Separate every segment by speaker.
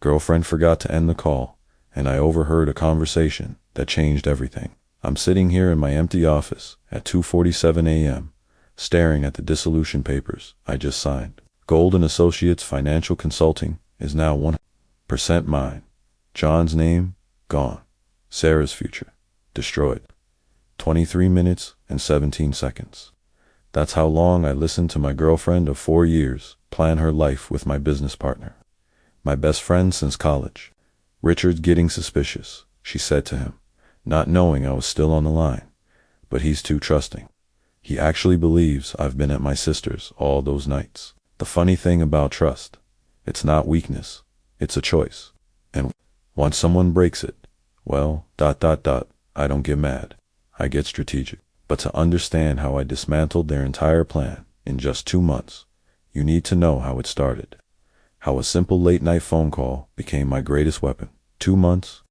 Speaker 1: Girlfriend forgot to end the call, and I overheard a conversation that changed everything. I'm sitting here in my empty office at 2:47 a.m., staring at the dissolution papers I just signed. Golden Associates Financial Consulting is now 100% mine. John's name, gone. Sarah's future, destroyed. 23 minutes and 17 seconds. That's how long I listened to my girlfriend of 4 years plan her life with my business partner. My best friend since college. Richard's getting suspicious, she said to him, not knowing I was still on the line. But he's too trusting. He actually believes I've been at my sister's all those nights. The funny thing about trust, it's not weakness, it's a choice. And once someone breaks it, well, I don't get mad. I get strategic. But to understand how I dismantled their entire plan in just 2 months, you need to know how it started. How a simple late-night phone call became my greatest weapon. 2 months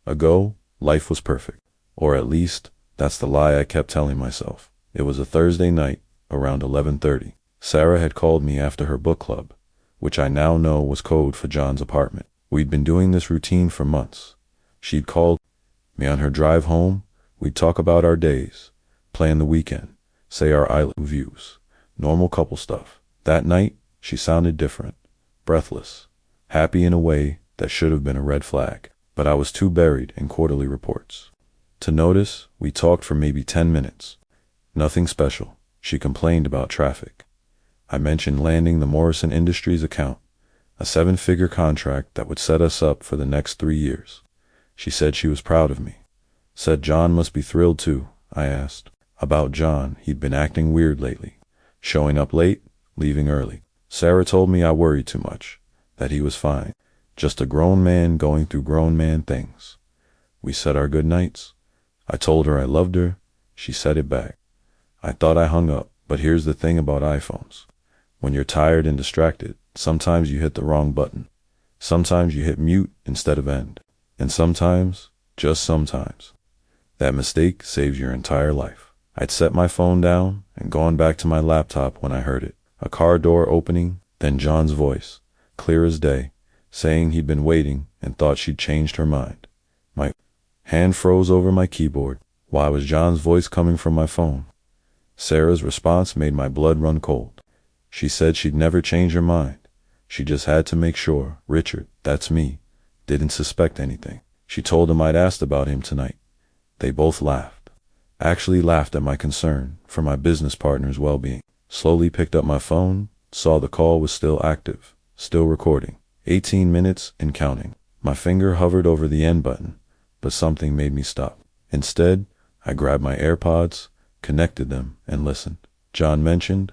Speaker 1: ago, life was perfect. Or at least, that's the lie I kept telling myself. It was a Thursday night, around 11:30. Sarah had called me after her book club, which I now know was code for John's apartment. We'd been doing this routine for months. She'd called me on her drive home. We'd talk about our days, plan the weekend, say our island views, normal couple stuff. That night, she sounded different, breathless, happy in a way that should have been a red flag. But I was too buried in quarterly reports to notice. We talked for maybe 10 minutes. Nothing special. She complained about traffic. I mentioned landing the Morrison Industries account, a 7-figure contract that would set us up for the next 3 years. She said she was proud of me. Said John must be thrilled too. I asked. About John, he'd been acting weird lately. Showing up late, leaving early. Sarah told me I worried too much, that he was fine. Just a grown man going through grown man things. We said our good nights. I told her I loved her. She said it back. I thought I hung up, but here's the thing about iPhones. When you're tired and distracted, sometimes you hit the wrong button. Sometimes you hit mute instead of end. And sometimes, just sometimes, that mistake saves your entire life. I'd set my phone down and gone back to my laptop when I heard it. A car door opening, then John's voice, clear as day, saying he'd been waiting and thought she'd changed her mind. My hand froze over my keyboard. Why was John's voice coming from my phone? Sarah's response made my blood run cold. She said she'd never change her mind. She just had to make sure Richard, that's me, didn't suspect anything. She told him I'd asked about him tonight. They both laughed. Actually laughed at my concern for my business partner's well-being. Slowly picked up my phone, saw the call was still active, still recording. 18 minutes and counting. My finger hovered over the end button, but something made me stop. Instead, I grabbed my AirPods, connected them, and listened. John mentioned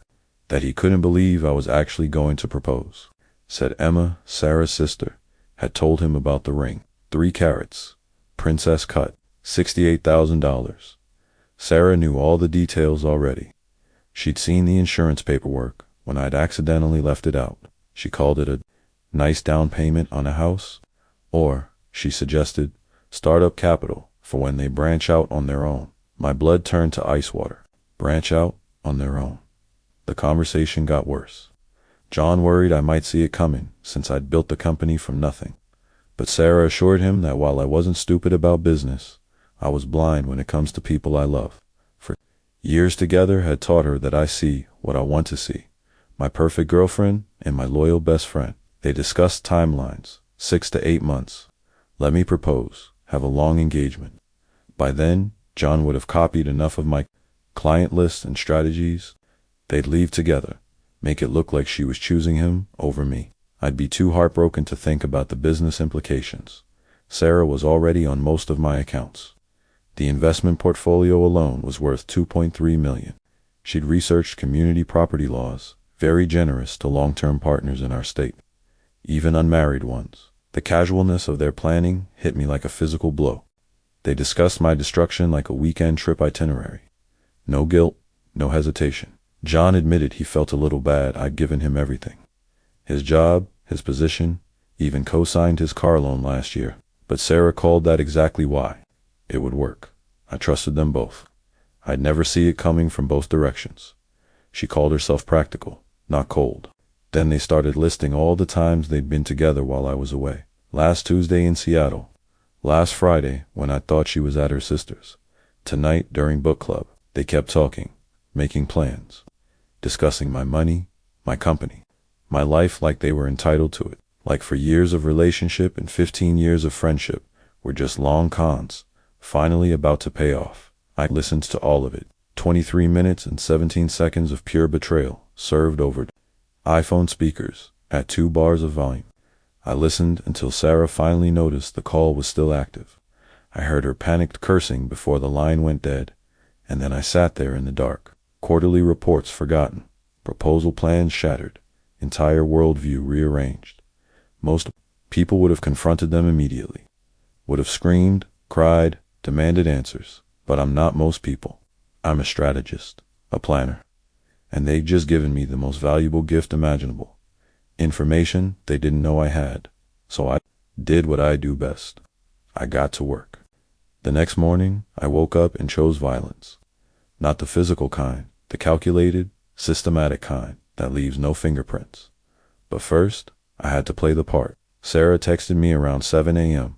Speaker 1: that he couldn't believe I was actually going to propose. Said Emma, Sarah's sister, had told him about the ring. 3 carats, princess cut, $68,000. Sarah knew all the details already. She'd seen the insurance paperwork when I'd accidentally left it out. She called it a nice down payment on a house, or, she suggested, startup capital for when they branch out on their own. My blood turned to ice water. Branch out on their own. The conversation got worse. John worried I might see it coming since I'd built the company from nothing. But Sarah assured him that while I wasn't stupid about business, I was blind when it comes to people I love. For years together had taught her that I see what I want to see. My perfect girlfriend and my loyal best friend. They discussed timelines, 6 to 8 months. Let me propose, have a long engagement. By then, John would have copied enough of my client list and strategies. They'd leave together, make it look like she was choosing him over me. I'd be too heartbroken to think about the business implications. Sarah was already on most of my accounts. The investment portfolio alone was worth $2.3 million. She'd researched community property laws, very generous to long-term partners in our state, even unmarried ones. The casualness of their planning hit me like a physical blow. They discussed my destruction like a weekend trip itinerary. No guilt, no hesitation. John admitted he felt a little bad I'd given him everything. His job, his position, even co-signed his car loan last year. But Sarah called that exactly why. It would work. I trusted them both. I'd never see it coming from both directions. She called herself practical, not cold. Then they started listing all the times they'd been together while I was away. Last Tuesday in Seattle. Last Friday when I thought she was at her sister's. Tonight during book club. They kept talking, making plans, discussing my money, my company, my life like they were entitled to it. Like for years of relationship and 15 years of friendship were just long cons, finally about to pay off. I listened to all of it. 23 minutes and 17 seconds of pure betrayal, served over iPhone speakers, at 2 bars of volume. I listened until Sarah finally noticed the call was still active. I heard her panicked cursing before the line went dead, and then I sat there in the dark. Quarterly reports forgotten, proposal plans shattered, entire worldview rearranged. Most people would have confronted them immediately, would have screamed, cried, demanded answers. But I'm not most people. I'm a strategist, a planner, and they'd just given me the most valuable gift imaginable. Information they didn't know I had. So I did what I do best. I got to work. The next morning, I woke up and chose violence. Not the physical kind, the calculated, systematic kind that leaves no fingerprints. But first, I had to play the part. Sarah texted me around 7 a.m.,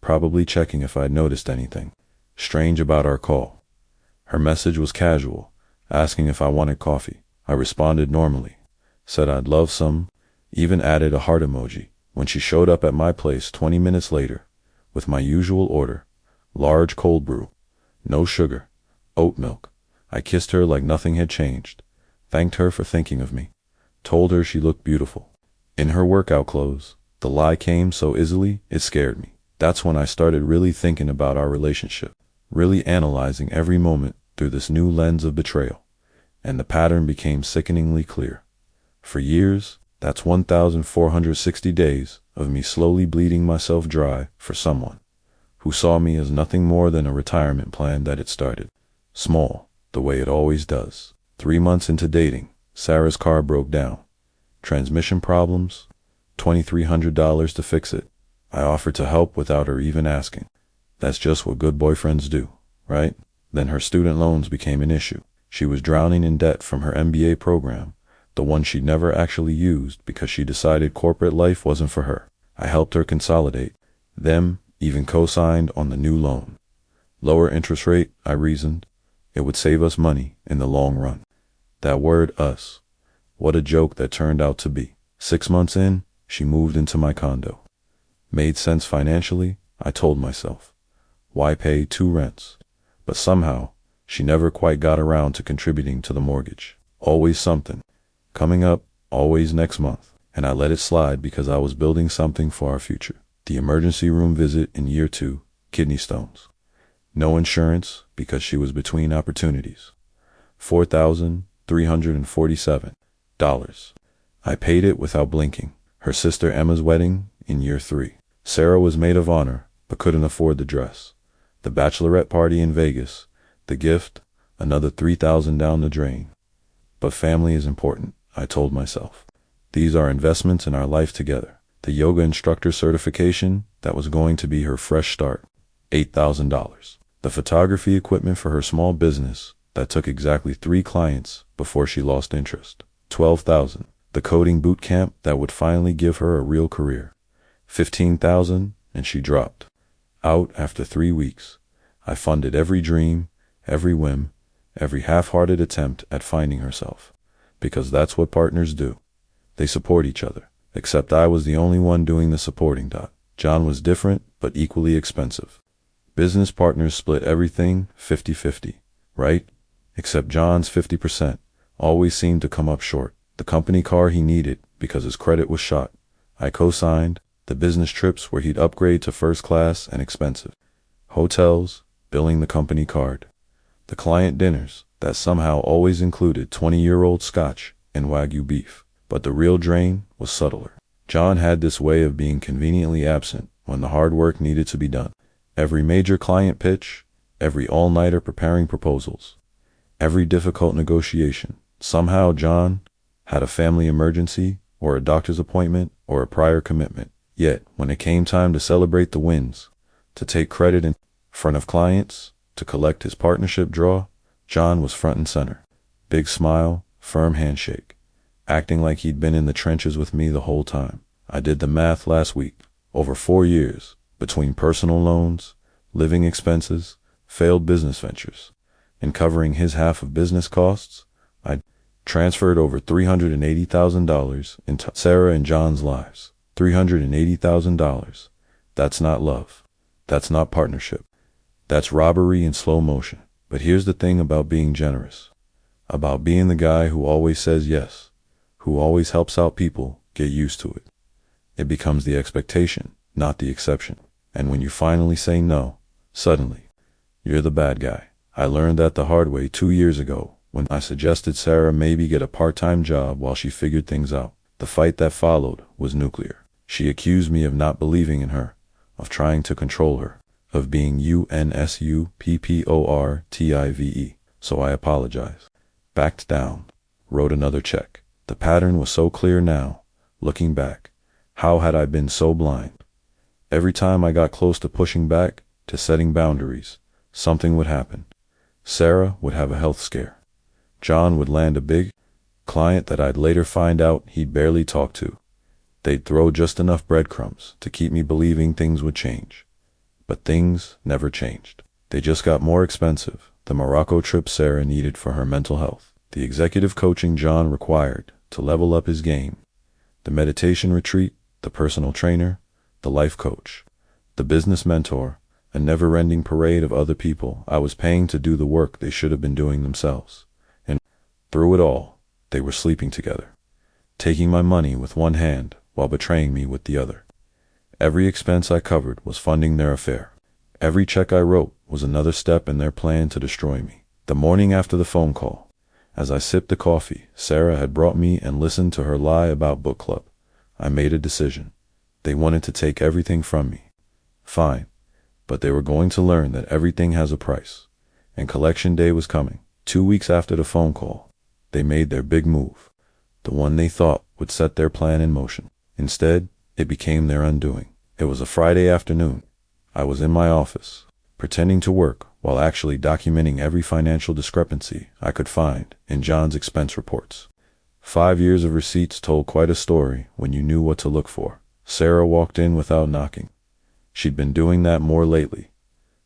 Speaker 1: probably checking if I'd noticed anything strange about our call. Her message was casual, asking if I wanted coffee. I responded normally, said I'd love some, even added a heart emoji. When she showed up at my place 20 minutes later, with my usual order, large cold brew, no sugar, oat milk, I kissed her like nothing had changed, thanked her for thinking of me, told her she looked beautiful. In her workout clothes, the lie came so easily, it scared me. That's when I started really thinking about our relationship, really analyzing every moment through this new lens of betrayal, and the pattern became sickeningly clear. For years, that's 1,460 days of me slowly bleeding myself dry for someone who saw me as nothing more than a retirement plan that it started small, the way it always does. 3 months into dating, Sarah's car broke down. Transmission problems, $2,300 to fix it. I offered to help without her even asking. That's just what good boyfriends do, right? Then her student loans became an issue. She was drowning in debt from her MBA program, the one she'd never actually used because she decided corporate life wasn't for her. I helped her consolidate. Them even co-signed on the new loan. Lower interest rate, I reasoned. It would save us money in the long run. That word, us. What a joke that turned out to be. 6 months in, she moved into my condo. Made sense financially, I told myself. Why pay 2 rents? But somehow, she never quite got around to contributing to the mortgage. Always something. Coming up, always next month. And I let it slide because I was building something for our future. The emergency room visit in year 2, kidney stones. No insurance because she was between opportunities. $4,347. I paid it without blinking. Her sister Emma's wedding in year 3. Sarah was maid of honor, but couldn't afford the dress. The bachelorette party in Vegas, the gift, another $3,000 down the drain. But family is important, I told myself. These are investments in our life together. The yoga instructor certification, that was going to be her fresh start, $8,000. The photography equipment for her small business, that took exactly 3 clients before she lost interest, $12,000. The coding boot camp that would finally give her a real career, $15,000, and she dropped out after 3 weeks. I funded every dream, every whim, every half-hearted attempt at finding herself, because that's what partners do. They support each other, except I was the only one doing the supporting. John was different, but equally expensive. Business partners split everything 50-50, right? Except John's 50% always seemed to come up short. The company car he needed because his credit was shot, I co-signed. The business trips where he'd upgrade to first class and expensive. Hotels, billing the company card. The client dinners that somehow always included 20-year-old scotch and Wagyu beef. But the real drain was subtler. John had this way of being conveniently absent when the hard work needed to be done. Every major client pitch, every all-nighter preparing proposals, every difficult negotiation. Somehow John had a family emergency or a doctor's appointment or a prior commitment. Yet, when it came time to celebrate the wins, to take credit in front of clients, to collect his partnership draw, John was front and center. Big smile, firm handshake, acting like he'd been in the trenches with me the whole time. I did the math last week. Over 4 years, between personal loans, living expenses, failed business ventures, and covering his half of business costs, I transferred over $380,000 into Sarah and John's lives. $380,000. That's not love. That's not partnership. That's robbery in slow motion. But here's the thing about being generous. About being the guy who always says yes, who always helps out people get used to it. It becomes the expectation, not the exception. And when you finally say no, suddenly, you're the bad guy. I learned that the hard way 2 years ago when I suggested Sarah maybe get a part-time job while she figured things out. The fight that followed was nuclear. She accused me of not believing in her, of trying to control her, of being UNSUPPORTIVE. So I apologized, backed down, wrote another check. The pattern was so clear now, looking back. How had I been so blind? Every time I got close to pushing back, to setting boundaries, something would happen. Sarah would have a health scare. John would land a big client that I'd later find out he'd barely talked to. They'd throw just enough breadcrumbs to keep me believing things would change. But things never changed. They just got more expensive. The Morocco trip Sarah needed for her mental health. The executive coaching John required to level up his game. The meditation retreat, the personal trainer, the life coach, the business mentor, a never-ending parade of other people I was paying to do the work they should have been doing themselves. And through it all, they were sleeping together, taking my money with one hand while betraying me with the other. Every expense I covered was funding their affair. Every check I wrote was another step in their plan to destroy me. The morning after the phone call, as I sipped the coffee Sarah had brought me and listened to her lie about book club, I made a decision. They wanted to take everything from me. Fine, but they were going to learn that everything has a price, and collection day was coming. 2 weeks after the phone call, they made their big move, the one they thought would set their plan in motion. Instead, it became their undoing. It was a Friday afternoon. I was in my office, pretending to work while actually documenting every financial discrepancy I could find in John's expense reports. 5 years of receipts told quite a story when you knew what to look for. Sarah walked in without knocking. She'd been doing that more lately.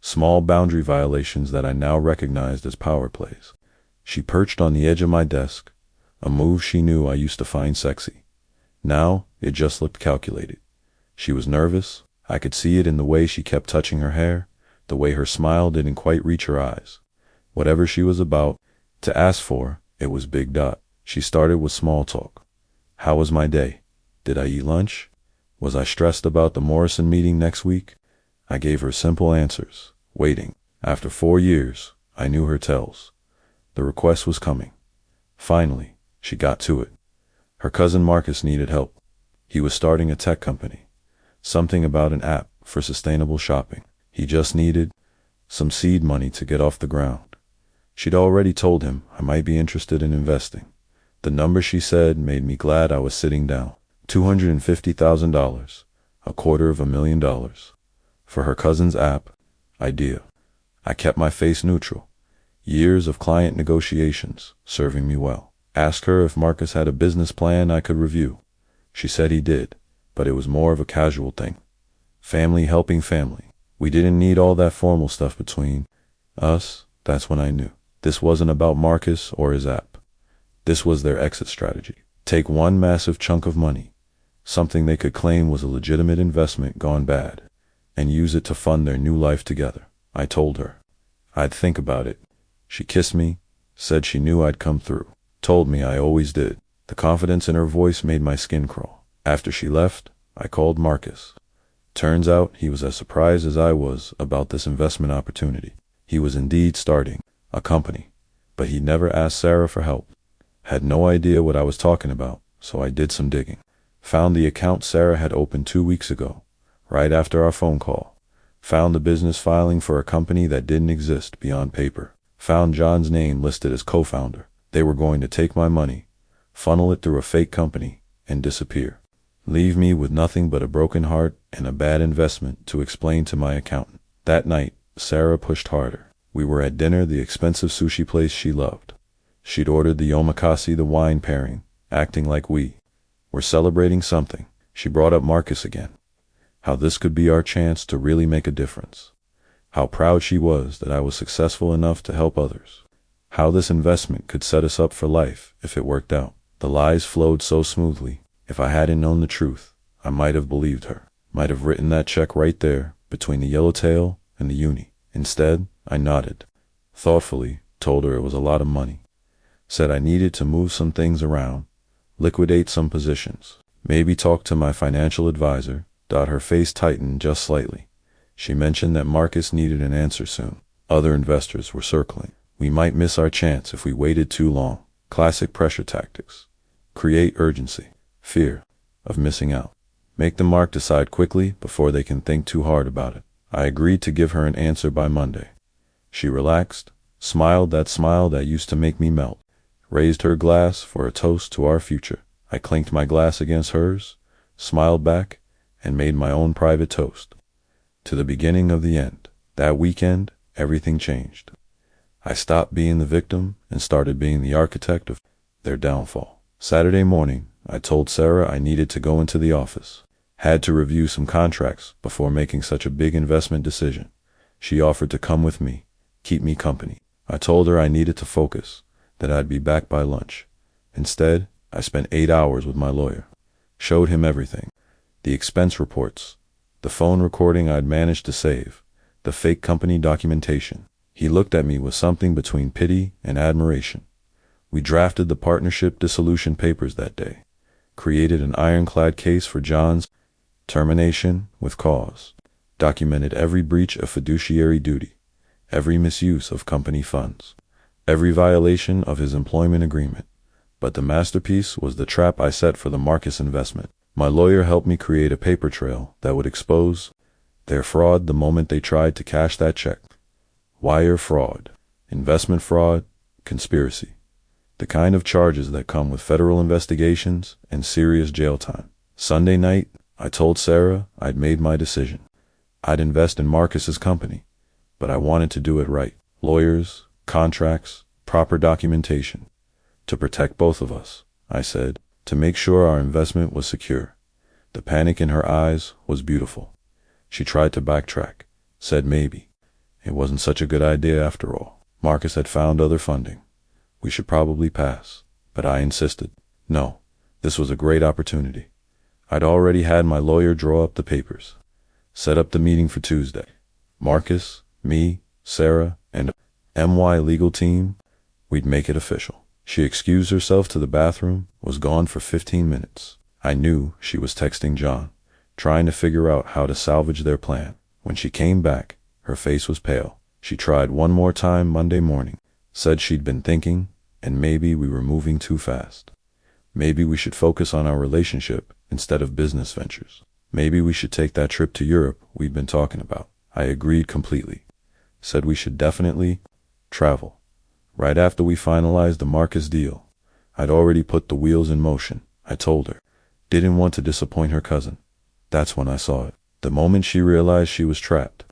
Speaker 1: Small boundary violations that I now recognized as power plays. She perched on the edge of my desk, a move she knew I used to find sexy. Now, it just looked calculated. She was nervous. I could see it in the way she kept touching her hair, the way her smile didn't quite reach her eyes. Whatever she was about to ask for, it was big dot. She started with small talk. How was my day? Did I eat lunch? Was I stressed about the Morrison meeting next week? I gave her simple answers, waiting. After 4 years, I knew her tells. The request was coming. Finally, she got to it. Her cousin Marcus needed help. He was starting a tech company. Something about an app for sustainable shopping. He just needed some seed money to get off the ground. She'd already told him I might be interested in investing. The number she said made me glad I was sitting down. $250,000, $250,000, for her cousin's app idea. I kept my face neutral. Years of client negotiations serving me well. Asked her if Marcus had a business plan I could review. She said he did, but it was more of a casual thing. Family helping family. We didn't need all that formal stuff between us. That's when I knew. This wasn't about Marcus or his app. This was their exit strategy. Take one massive chunk of money, something they could claim was a legitimate investment gone bad, and use it to fund their new life together. I told her I'd think about it. She kissed me, said she knew I'd come through, told me I always did. The confidence in her voice made my skin crawl. After she left, I called Marcus. Turns out he was as surprised as I was about this investment opportunity. He was indeed starting a company, but he never asked Sarah for help. Had no idea what I was talking about, so I did some digging. Found the account Sarah had opened 2 weeks ago, right after our phone call. Found the business filing for a company that didn't exist beyond paper. Found John's name listed as co-founder. They were going to take my money, funnel it through a fake company, and disappear. Leave me with nothing but a broken heart and a bad investment to explain to my accountant. That night, Sarah pushed harder. We were at dinner, the expensive sushi place she loved. She'd ordered the omakase, the wine pairing, acting like we were celebrating something. She brought up Marcus again. how this could be our chance to really make a difference, how proud she was that I was successful enough to help others, how this investment could set us up for life if it worked out. The lies flowed so smoothly. If I hadn't known the truth, I might have believed her, might have written that check right there between the yellowtail and the uni. Instead, I nodded, thoughtfully, told her it was a lot of money, said I needed to move some things around, liquidate some positions, maybe talk to my financial advisor. Her face tightened just slightly. She mentioned that Marcus needed an answer soon. Other investors were circling. We might miss our chance if we waited too long. Classic pressure tactics. Create urgency, fear of missing out. Make the mark decide quickly before they can think too hard about it. I agreed to give her an answer by Monday. She relaxed, smiled that smile that used to make me melt, raised her glass for a toast to our future. I clinked my glass against hers, smiled back, and made my own private toast. To the beginning of the end. That weekend, everything changed. I stopped being the victim and started being the architect of their downfall. Saturday morning, I told Sarah I needed to go into the office. Had to review some contracts before making such a big investment decision. She offered to come with me, keep me company. I told her I needed to focus, that I'd be back by lunch. Instead, I spent 8 hours with my lawyer. Showed him everything. The expense reports, the phone recording I'd managed to save, the fake company documentation. He looked at me with something between pity and admiration. We drafted the partnership dissolution papers that day, created an ironclad case for John's termination with cause, documented every breach of fiduciary duty, every misuse of company funds, every violation of his employment agreement. But the masterpiece was the trap I set for the Marcus investment. My lawyer helped me create a paper trail that would expose their fraud the moment they tried to cash that check. Wire fraud, investment fraud, conspiracy. The kind of charges that come with federal investigations and serious jail time. Sunday night, I told Sarah I'd made my decision. I'd invest in Marcus's company, but I wanted to do it right. Lawyers, contracts, proper documentation. To protect both of us, I said, to make sure our investment was secure. The panic in her eyes was beautiful. She tried to backtrack, said maybe it wasn't such a good idea after all. Marcus had found other funding. We should probably pass. But I insisted. No, this was a great opportunity. I'd already had my lawyer draw up the papers, set up the meeting for Tuesday. Marcus, me, Sarah, and MY legal team, we'd make it official. She excused herself to the bathroom, was gone for 15 minutes. I knew she was texting John, trying to figure out how to salvage their plan. When she came back, her face was pale. She tried one more time Monday morning, said she'd been thinking, and maybe we were moving too fast. Maybe we should focus on our relationship instead of business ventures. Maybe we should take that trip to Europe we'd been talking about. I agreed completely. Said we should definitely travel. Right after we finalized the Marcus deal, I'd already put the wheels in motion. I told her. Didn't want to disappoint her cousin. That's when I saw it. The moment she realized she was trapped.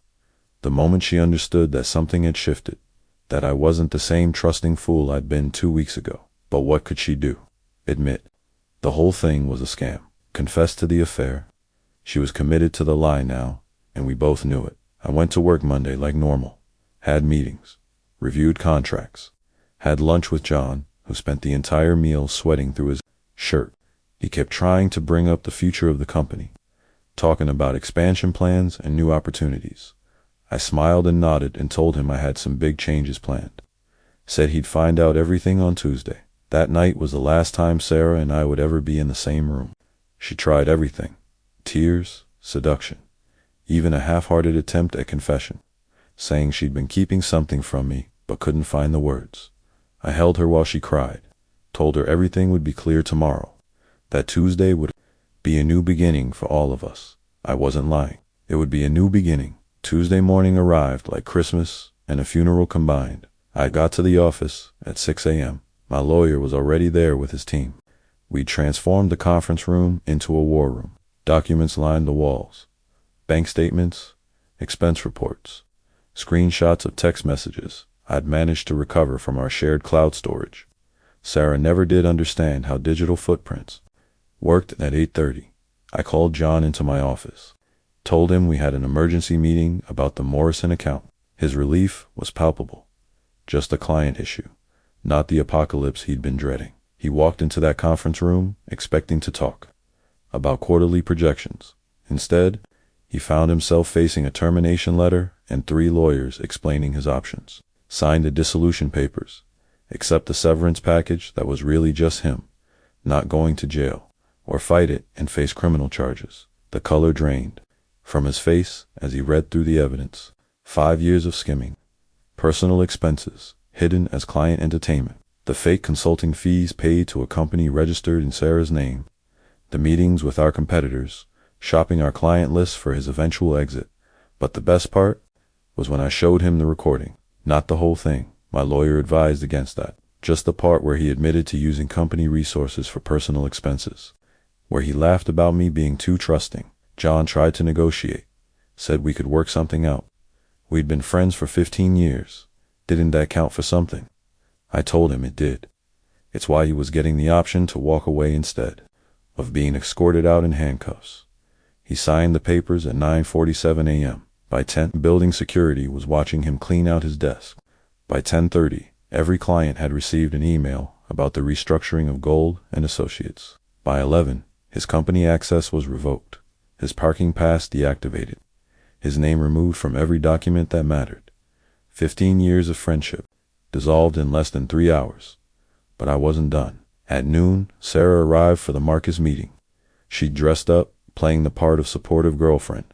Speaker 1: The moment she understood that something had shifted. That I wasn't the same trusting fool I'd been 2 weeks ago. But what could she do? Admit. The whole thing was a scam. Confess to the affair. She was committed to the lie now, and we both knew it. I went to work Monday like normal. Had meetings. Reviewed contracts. Had lunch with John, who spent the entire meal sweating through his shirt. He kept trying to bring up the future of the company, talking about expansion plans and new opportunities. I smiled and nodded and told him I had some big changes planned. Said he'd find out everything on Tuesday. That night was the last time Sarah and I would ever be in the same room. She tried everything. Tears, seduction, even a half-hearted attempt at confession, saying she'd been keeping something from me but couldn't find the words. I held her while she cried, told her everything would be clear tomorrow, that Tuesday would be a new beginning for all of us. I wasn't lying. It would be a new beginning. Tuesday morning arrived like Christmas and a funeral combined. I got to the office at 6 a.m. My lawyer was already there with his team. We'd transformed the conference room into a war room. Documents lined the walls. Bank statements, expense reports, screenshots of text messages I'd managed to recover from our shared cloud storage. Sarah never did understand how digital footprints worked. At 8:30, I called John into my office. Told him we had an emergency meeting about the Morrison account. His relief was palpable. Just a client issue, not the apocalypse he'd been dreading. He walked into that conference room expecting to talk about quarterly projections. Instead, he found himself facing a termination letter and 3 lawyers explaining his options. Signed the dissolution papers, accept the severance package that was really just him, not going to jail, or fight it and face criminal charges. The color drained from his face as he read through the evidence. 5 years of skimming, personal expenses hidden as client entertainment, the fake consulting fees paid to a company registered in Sarah's name, the meetings with our competitors, shopping our client list for his eventual exit. But the best part was when I showed him the recording. Not the whole thing. My lawyer advised against that. Just the part where he admitted to using company resources for personal expenses, where he laughed about me being too trusting. John tried to negotiate, said we could work something out. We'd been friends for 15 years. Didn't that count for something? I told him it did. It's why he was getting the option to walk away instead of being escorted out in handcuffs. He signed the papers at 9:47 a.m. By 10, building security was watching him clean out his desk. By 10:30, every client had received an email about the restructuring of Gold and Associates. By 11, his company access was revoked, his parking pass deactivated, his name removed from every document that mattered. 15 years of friendship dissolved in less than 3 hours. But I wasn't done. At noon, Sarah arrived for the Marcus meeting. She'd dressed up, playing the part of supportive girlfriend,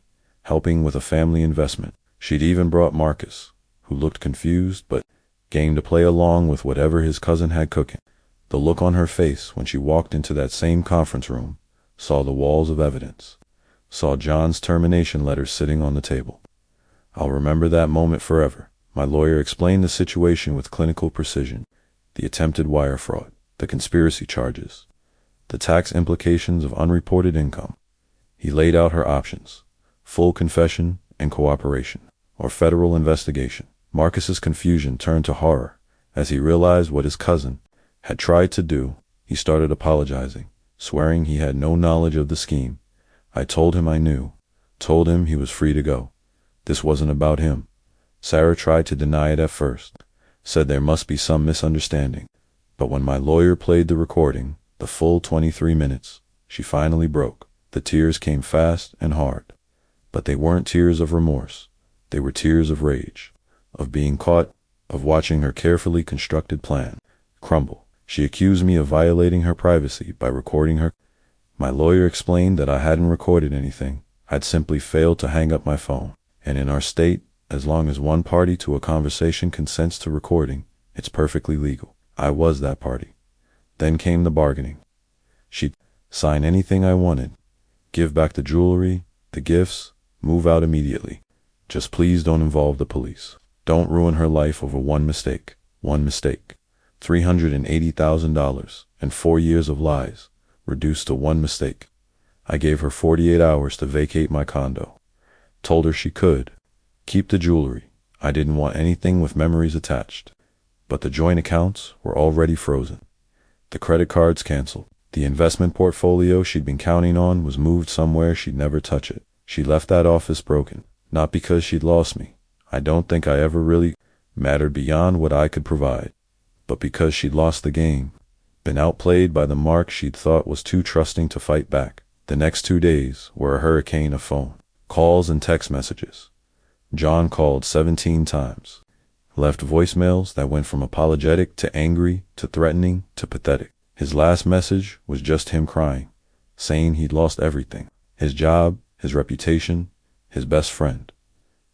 Speaker 1: helping with a family investment. She'd even brought Marcus, who looked confused but game to play along with whatever his cousin had cooking. The look on her face when she walked into that same conference room, saw the walls of evidence, saw John's termination letter sitting on the table. I'll remember that moment forever. My lawyer explained the situation with clinical precision: the attempted wire fraud, the conspiracy charges, the tax implications of unreported income. He laid out her options: full confession and cooperation, or federal investigation. Marcus's confusion turned to horror as he realized what his cousin had tried to do. He started apologizing, swearing he had no knowledge of the scheme. I told him I knew, told him he was free to go. This wasn't about him. Sarah tried to deny it at first, said there must be some misunderstanding. But when my lawyer played the recording, the full 23 minutes, she finally broke. The tears came fast and hard. But they weren't tears of remorse. They were tears of rage, of being caught, of watching her carefully constructed plan crumble. She accused me of violating her privacy by recording her. My lawyer explained that I hadn't recorded anything. I'd simply failed to hang up my phone. And in our state, as long as one party to a conversation consents to recording, it's perfectly legal. I was that party. Then came the bargaining. She'd sign anything I wanted, give back the jewelry, the gifts, move out immediately. Just please don't involve the police. Don't ruin her life over one mistake. One mistake. $380,000 and 4 years of lies, reduced to one mistake. I gave her 48 hours to vacate my condo. Told her she could keep the jewelry. I didn't want anything with memories attached. But the joint accounts were already frozen. The credit cards canceled. The investment portfolio she'd been counting on was moved somewhere she'd never touch it. She left that office broken, not because she'd lost me. I don't think I ever really mattered beyond what I could provide, but because she'd lost the game, been outplayed by the mark she'd thought was too trusting to fight back. The next 2 days were a hurricane of phone calls and text messages. John called 17 times, left voicemails that went from apologetic to angry to threatening to pathetic. His last message was just him crying, saying he'd lost everything: his job, his reputation, his best friend.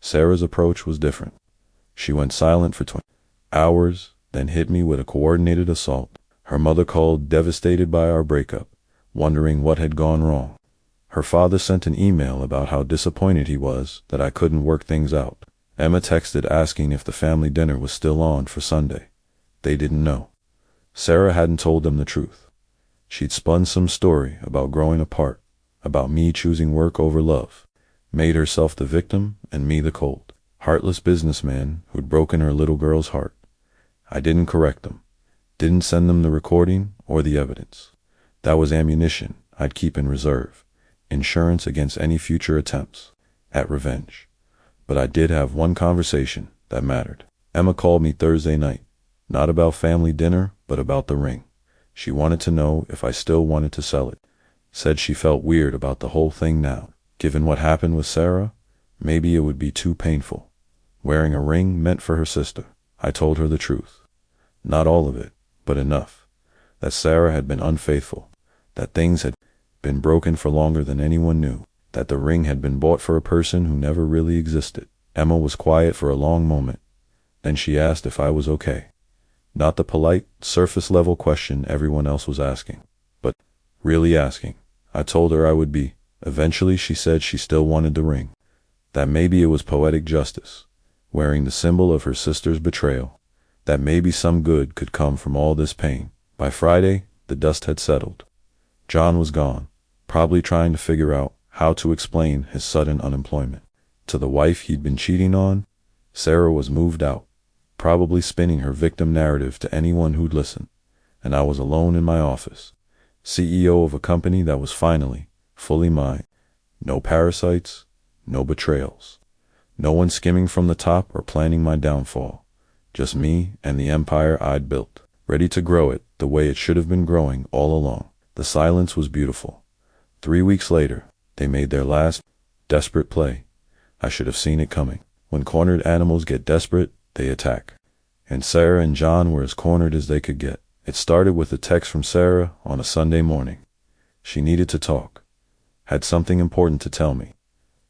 Speaker 1: Sarah's approach was different. She went silent for 20 hours, then hit me with a coordinated assault. Her mother called, devastated by our breakup, wondering what had gone wrong. Her father sent an email about how disappointed he was that I couldn't work things out. Emma texted asking if the family dinner was still on for Sunday. They didn't know. Sarah hadn't told them the truth. She'd spun some story about growing apart, about me choosing work over love, made herself the victim and me the cold, heartless businessman who'd broken her little girl's heart. I didn't correct them, didn't send them the recording or the evidence. That was ammunition I'd keep in reserve, insurance against any future attempts. at revenge. But I did have one conversation that mattered. Emma called me Thursday night. Not about family dinner, but about the ring. She wanted to know if I still wanted to sell it. Said she felt weird about the whole thing now. Given what happened with Sarah, maybe it would be too painful. Wearing a ring meant for her sister. I told her the truth. Not all of it, but enough. That Sarah had been unfaithful. That things had been broken for longer than anyone knew. That the ring had been bought for a person who never really existed. Emma was quiet for a long moment. Then she asked if I was okay. Not the polite, surface-level question everyone else was asking, but really asking. I told her I would be. Eventually she said she still wanted the ring. That maybe it was poetic justice, wearing the symbol of her sister's betrayal. That maybe some good could come from all this pain. By Friday, the dust had settled. John was gone, probably trying to figure out how to explain his sudden unemployment. To the wife he'd been cheating on, Sarah was moved out, probably spinning her victim narrative to anyone who'd listen. And I was alone in my office, CEO of a company that was finally, fully mine. No parasites, no betrayals. No one skimming from the top or planning my downfall. Just me and the empire I'd built, ready to grow it the way it should have been growing all along. The silence was beautiful. 3 weeks later, they made their last, desperate play. I should have seen it coming. When cornered animals get desperate, they attack. And Sarah and John were as cornered as they could get. It started with a text from Sarah on a Sunday morning. She needed to talk. Had something important to tell me.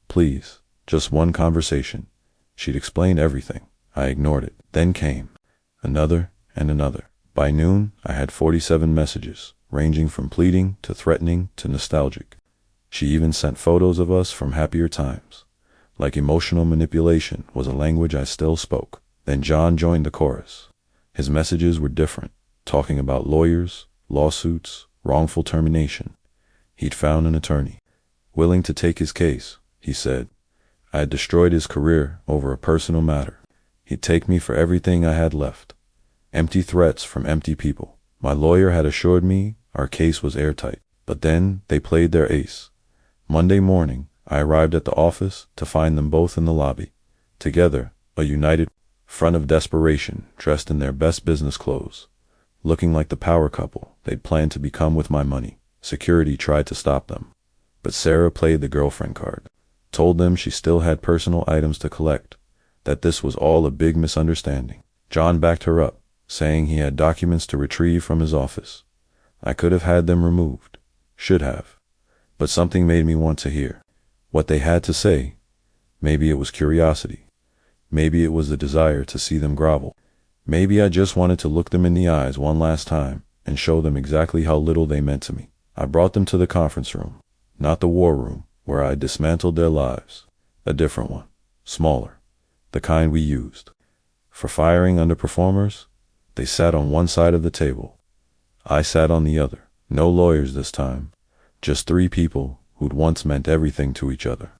Speaker 1: Please, just one conversation. She'd explained everything. I ignored it. Then came another and another. By noon, I had 47 messages, ranging from pleading to threatening to nostalgic. She even sent photos of us from happier times. Like emotional manipulation was a language I still spoke. Then John joined the chorus. His messages were different, talking about lawyers, lawsuits, wrongful termination. He'd found an attorney, willing to take his case, he said. I had destroyed his career over a personal matter. He'd take me for everything I had left. Empty threats from empty people. My lawyer had assured me our case was airtight. But then they played their ace. Monday morning, I arrived at the office to find them both in the lobby. Together, a united front of desperation, dressed in their best business clothes. Looking like the power couple they'd planned to become with my money. Security tried to stop them. But Sarah played the girlfriend card. Told them she still had personal items to collect. That this was all a big misunderstanding. John backed her up, saying he had documents to retrieve from his office. I could have had them removed. Should have. But something made me want to hear what they had to say. Maybe it was curiosity. Maybe it was the desire to see them grovel. Maybe I just wanted to look them in the eyes one last time and show them exactly how little they meant to me. I brought them to the conference room, not the war room where I dismantled their lives. A different one, smaller, the kind we used. For firing underperformers, they sat on one side of the table. I sat on the other. No lawyers this time. Just 3 people who'd once meant everything to each other.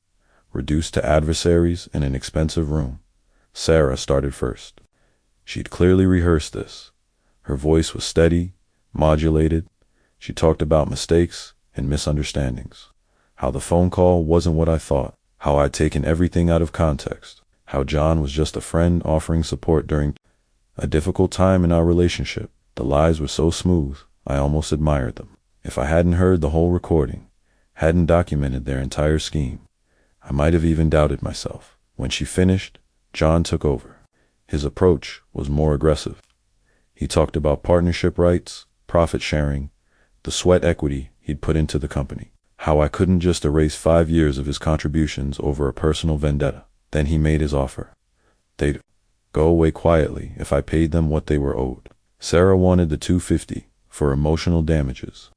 Speaker 1: Reduced to adversaries in an expensive room. Sarah started first. She'd clearly rehearsed this. Her voice was steady, modulated. She talked about mistakes and misunderstandings. How the phone call wasn't what I thought. How I'd taken everything out of context. How John was just a friend offering support during a difficult time in our relationship. The lies were so smooth, I almost admired them. If I hadn't heard the whole recording, hadn't documented their entire scheme, I might have even doubted myself. When she finished, John took over. His approach was more aggressive. He talked about partnership rights, profit sharing, the sweat equity he'd put into the company. How I couldn't just erase 5 years of his contributions over a personal vendetta. Then he made his offer. They'd go away quietly if I paid them what they were owed. Sarah wanted the $250 for emotional damages.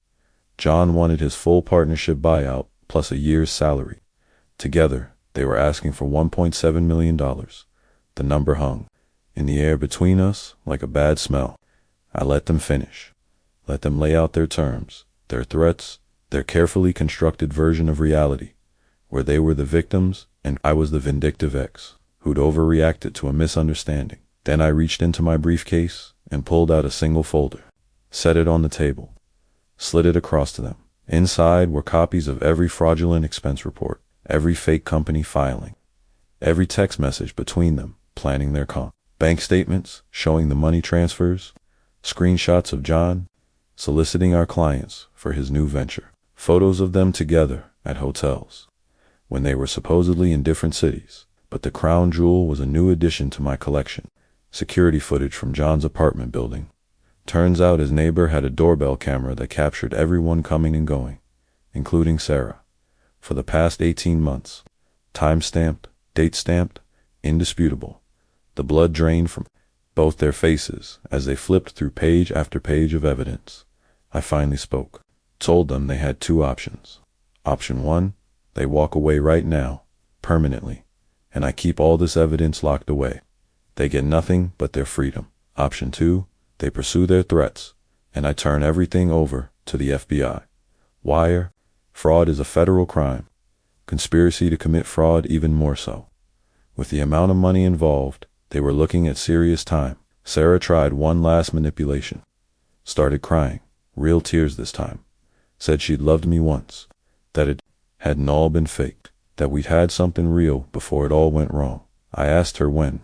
Speaker 1: John wanted his full partnership buyout plus a year's salary. Together, they were asking for $1.7 million. The number hung in the air between us like a bad smell. I let them finish. Let them lay out their terms, their threats, their carefully constructed version of reality, where they were the victims and I was the vindictive ex who'd overreacted to a misunderstanding. Then I reached into my briefcase and pulled out a single folder, set it on the table, slid it across to them. Inside were copies of every fraudulent expense report, every fake company filing, every text message between them planning their bank statements showing the money transfers, screenshots of John soliciting our clients for his new venture, photos of them together at hotels when they were supposedly in different cities. But the crown jewel was a new addition to my collection: security footage from John's apartment building. Turns out his neighbor had a doorbell camera that captured everyone coming and going, including Sarah, for the past 18 months. Time-stamped, date-stamped, indisputable. The blood drained from both their faces as they flipped through page after page of evidence. I finally spoke. Told them they had two options. Option 1, they walk away right now, permanently, and I keep all this evidence locked away. They get nothing but their freedom. Option 2, they pursue their threats, and I turn everything over to the FBI. Wire fraud is a federal crime. Conspiracy to commit fraud even more so. With the amount of money involved, they were looking at serious time. Sarah tried one last manipulation. Started crying, real tears this time. Said she'd loved me once, that it hadn't all been faked, that we'd had something real before it all went wrong. I asked her when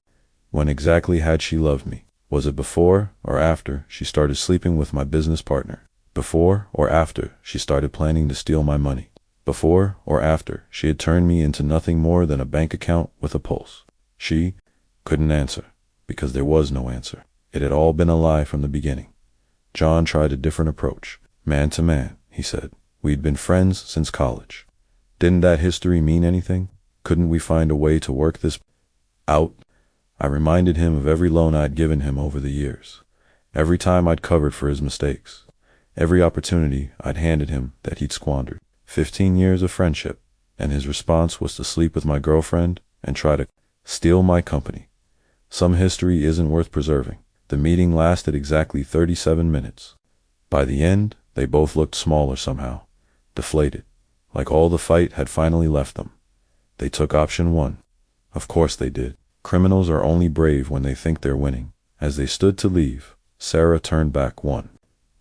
Speaker 1: exactly had she loved me? Was it before or after she started sleeping with my business partner? Before or after she started planning to steal my money? Before or after she had turned me into nothing more than a bank account with a pulse? She couldn't answer, because there was no answer. It had all been a lie from the beginning. John tried a different approach. Man to man, he said. We'd been friends since college. Didn't that history mean anything? Couldn't we find a way to work this out? I reminded him of every loan I'd given him over the years, every time I'd covered for his mistakes, every opportunity I'd handed him that he'd squandered. 15 years of friendship, and his response was to sleep with my girlfriend and try to steal my company. Some history isn't worth preserving. The meeting lasted exactly 37 minutes. By the end, they both looked smaller somehow, deflated, like all the fight had finally left them. They took option 1. Of course they did. Criminals are only brave when they think they're winning. As they stood to leave, Sarah turned back one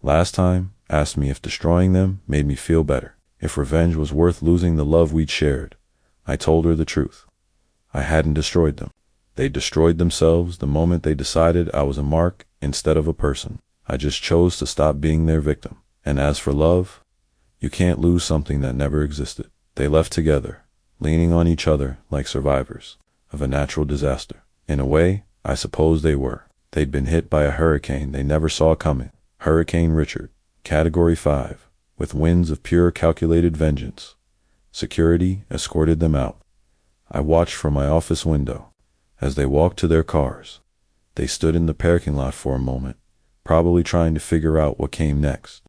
Speaker 1: last time, asked me if destroying them made me feel better, if revenge was worth losing the love we'd shared. I told her the truth. I hadn't destroyed them. They destroyed themselves the moment they decided I was a mark instead of a person. I just chose to stop being their victim. And as for love, you can't lose something that never existed. They left together, leaning on each other like survivors of a natural disaster. In a way, I suppose they were. They'd been hit by a hurricane they never saw coming. Hurricane Richard, Category 5, with winds of pure calculated vengeance. Security escorted them out. I watched from my office window as they walked to their cars. They stood in the parking lot for a moment, probably trying to figure out what came next.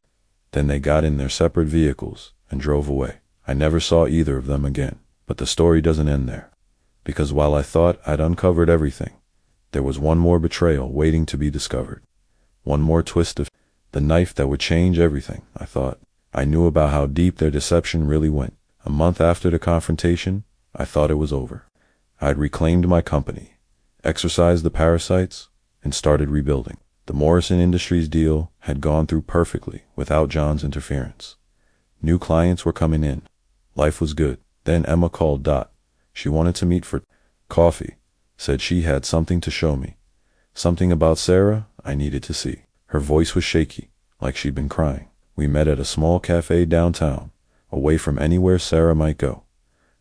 Speaker 1: Then they got in their separate vehicles and drove away. I never saw either of them again. But the story doesn't end there. Because while I thought I'd uncovered everything, there was one more betrayal waiting to be discovered. One more twist of the knife that would change everything, I thought. I knew about how deep their deception really went. A month after the confrontation, I thought it was over. I'd reclaimed my company, exorcised the parasites, and started rebuilding. The Morrison Industries deal had gone through perfectly without John's interference. New clients were coming in. Life was good. Then Emma called Dot. She wanted to meet for coffee, said she had something to show me. Something about Sarah I needed to see. Her voice was shaky, like she'd been crying. We met at a small cafe downtown, away from anywhere Sarah might go.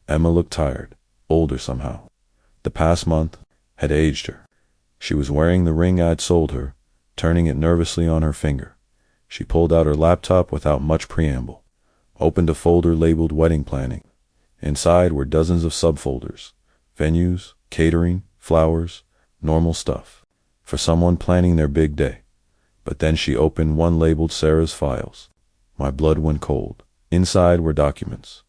Speaker 1: Emma looked tired, older somehow. The past month had aged her. She was wearing the ring I'd sold her, turning it nervously on her finger. She pulled out her laptop without much preamble, opened a folder labeled Wedding Planning. Inside were dozens of subfolders: venues, catering, flowers, normal stuff for someone planning their big day. But then she opened one labeled Sarah's Files. My blood went cold. Inside were documents,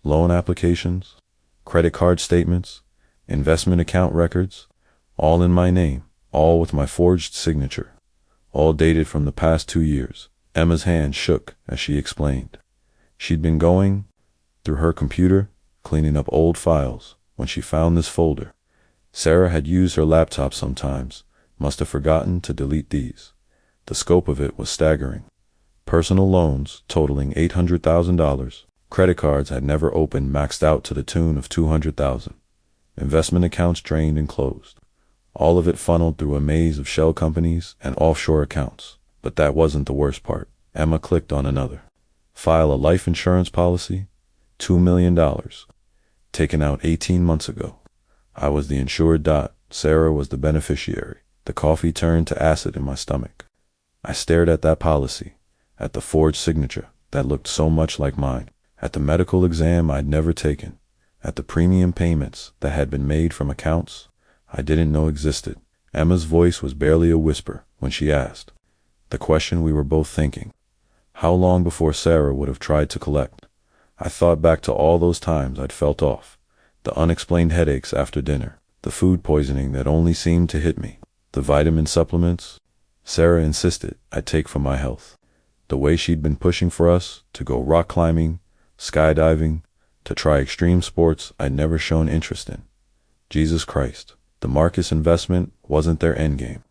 Speaker 1: loan applications, credit card statements, investment account records, all in my name, all with my forged signature, all dated from the past 2 years. Emma's hand shook as she explained. She'd been going through her computer, cleaning up old files, when she found this folder. Sarah had used her laptop sometimes, must have forgotten to delete these. The scope of it was staggering. Personal loans totaling $800,000, Credit cards I'd never opened maxed out to the tune of 200,000. Investment accounts drained and closed. All of it funneled through a maze of shell companies and offshore accounts. But that wasn't the worst part. Emma clicked on another. File a life insurance policy? $2 million. Taken out 18 months ago. I was the insured. Sarah was the beneficiary. The coffee turned to acid in my stomach. I stared at that policy, at the forged signature that looked so much like mine, at the medical exam I'd never taken, at the premium payments that had been made from accounts I didn't know existed. Emma's voice was barely a whisper when she asked the question we were both thinking. How long before Sarah would have tried to collect? I thought back to all those times I'd felt off, the unexplained headaches after dinner, the food poisoning that only seemed to hit me, the vitamin supplements Sarah insisted I take for my health, the way she'd been pushing for us to go rock climbing, skydiving, to try extreme sports I'd never shown interest in. Jesus Christ, the Marcus investment wasn't their endgame.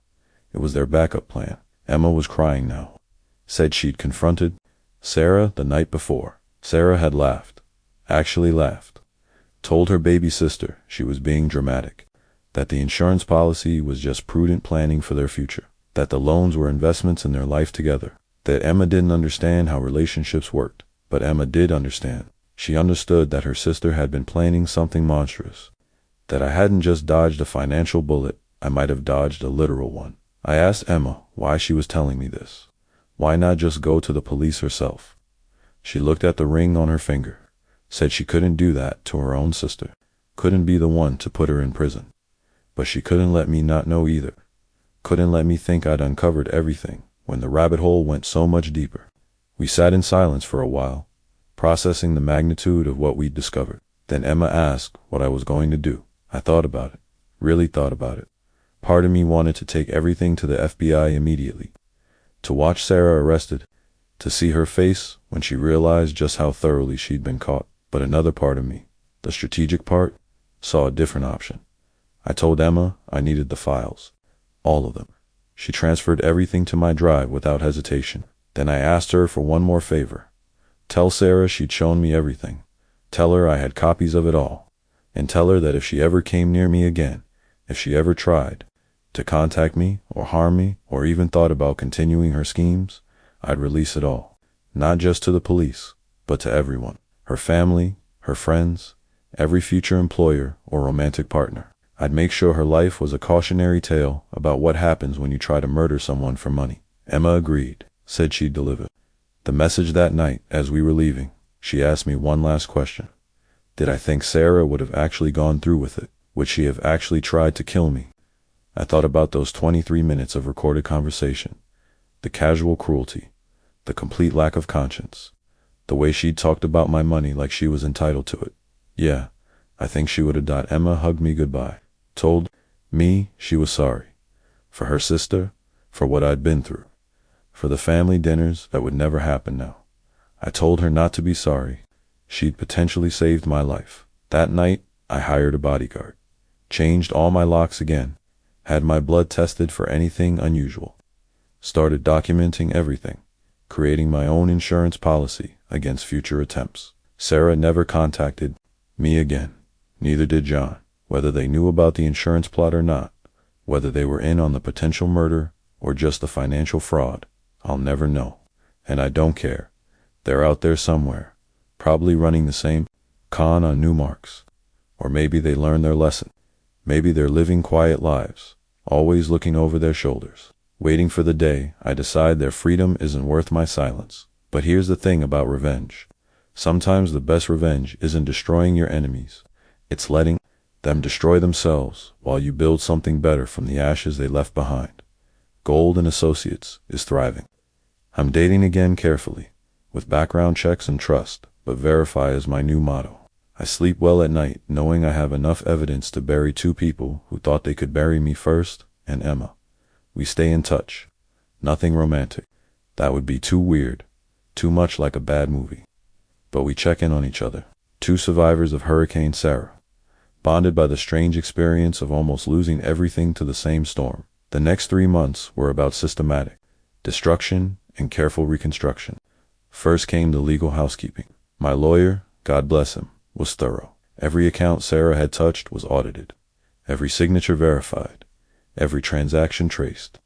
Speaker 1: It was their backup plan. Emma was crying now. Said she'd confronted Sarah the night before. Sarah had laughed. Actually laughed. Told her baby sister she was being dramatic. That the insurance policy was just prudent planning for their future. That the loans were investments in their life together. That Emma didn't understand how relationships worked. But Emma did understand. She understood that her sister had been planning something monstrous. That I hadn't just dodged a financial bullet, I might have dodged a literal one. I asked Emma why she was telling me this. Why not just go to the police herself? She looked at the ring on her finger, said she couldn't do that to her own sister, couldn't be the one to put her in prison. But she couldn't let me not know either. Couldn't let me think I'd uncovered everything when the rabbit hole went so much deeper. We sat in silence for a while, processing the magnitude of what we'd discovered. Then Emma asked what I was going to do. I thought about it, really thought about it. Part of me wanted to take everything to the FBI immediately, to watch Sarah arrested, to see her face when she realized just how thoroughly she'd been caught. But another part of me, the strategic part, saw a different option. I told Emma I needed the files, all of them. She transferred everything to my drive without hesitation. Then I asked her for one more favor. Tell Sarah she'd shown me everything. Tell her I had copies of it all. And tell her that if she ever came near me again, if she ever tried to contact me or harm me or even thought about continuing her schemes, I'd release it all. Not just to the police, but to everyone. Her family, her friends, every future employer or romantic partner. I'd make sure her life was a cautionary tale about what happens when you try to murder someone for money. Emma agreed, said she'd deliver. The message that night, as we were leaving, she asked me one last question. Did I think Sarah would have actually gone through with it? Would she have actually tried to kill me? I thought about those 23 minutes of recorded conversation, the casual cruelty, the complete lack of conscience, the way she'd talked about my money like she was entitled to it. Yeah, I think she would have died. Emma hugged me goodbye, told me she was sorry, for her sister, for what I'd been through, for the family dinners that would never happen now. I told her not to be sorry. She'd potentially saved my life. That night, I hired a bodyguard, changed all my locks again, had my blood tested for anything unusual, started documenting everything, creating my own insurance policy against future attempts. Sarah never contacted me again. Neither did John. Whether they knew about the insurance plot or not, whether they were in on the potential murder or just the financial fraud, I'll never know. And I don't care. They're out there somewhere, probably running the same con on new marks. Or maybe they learned their lesson. Maybe they're living quiet lives, always looking over their shoulders, waiting for the day I decide their freedom isn't worth my silence. But here's the thing about revenge. Sometimes the best revenge isn't destroying your enemies. It's letting them destroy themselves while you build something better from the ashes they left behind. Gold and Associates is thriving. I'm dating again carefully, with background checks and trust, but verify is my new motto. I sleep well at night knowing I have enough evidence to bury two people who thought they could bury me first, and Emma. We stay in touch. Nothing romantic. That would be too weird, too much like a bad movie. But we check in on each other. Two survivors of Hurricane Sarah, bonded by the strange experience of almost losing everything to the same storm. The next 3 months were about systematic destruction and careful reconstruction. First came the legal housekeeping. My lawyer, God bless him, was thorough. Every account Sarah had touched was audited, every signature verified, every transaction traced.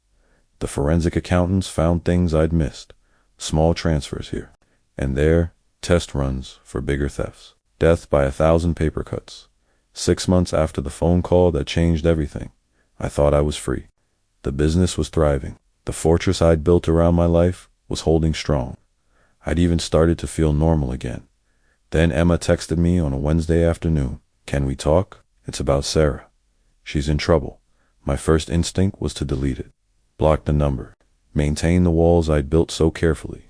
Speaker 1: The forensic accountants found things I'd missed, small transfers here and there, test runs for bigger thefts. Death by 1,000 paper cuts. 6 months after the phone call that changed everything, I thought I was free. The business was thriving. The fortress I'd built around my life was holding strong. I'd even started to feel normal again. Then Emma texted me on a Wednesday afternoon. "Can we talk? It's about Sarah. She's in trouble." My first instinct was to delete it, block the number, maintain the walls I'd built so carefully.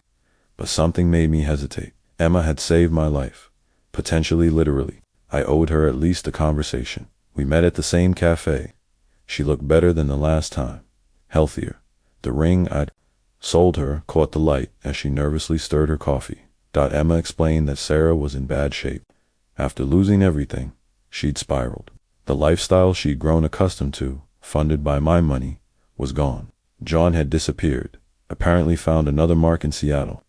Speaker 1: But something made me hesitate. Emma had saved my life, potentially literally. I owed her at least a conversation. We met at the same cafe. She looked better than the last time, healthier. The ring I'd sold her caught the light as she nervously stirred her coffee. Emma explained that Sarah was in bad shape. After losing everything, she'd spiraled. The lifestyle she'd grown accustomed to, funded by my money, was gone. John had disappeared, apparently found another mark in Seattle.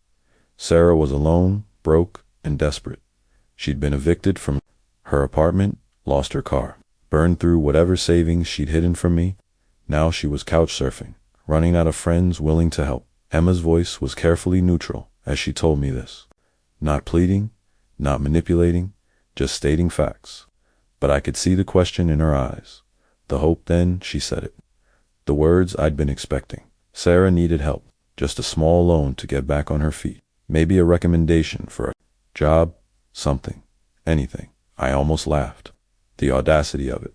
Speaker 1: Sarah was alone, broke, and desperate. She'd been evicted from her apartment, lost her car, burned through whatever savings she'd hidden from me. Now she was couch surfing, running out of friends willing to help. Emma's voice was carefully neutral as she told me this. Not pleading, not manipulating, just stating facts. But I could see the question in her eyes. The hope. Then she said it. The words I'd been expecting. Sarah needed help, just a small loan to get back on her feet. Maybe a recommendation for a job, something, anything. I almost laughed. The audacity of it.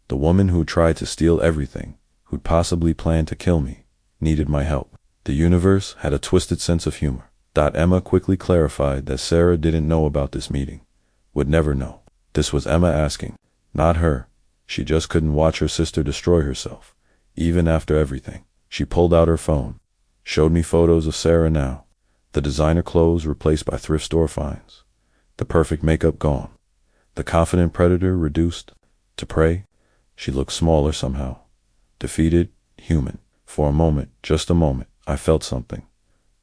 Speaker 1: The woman who tried to steal everything, who'd possibly planned to kill me, needed my help. The universe had a twisted sense of humor. Emma quickly clarified that Sarah didn't know about this meeting, would never know. This was Emma asking, not her. She just couldn't watch her sister destroy herself, even after everything. She pulled out her phone, showed me photos of Sarah now. The designer clothes replaced by thrift store finds. The perfect makeup gone. The confident predator reduced to prey. She looked smaller somehow. Defeated, human. For a moment, just a moment, I felt something.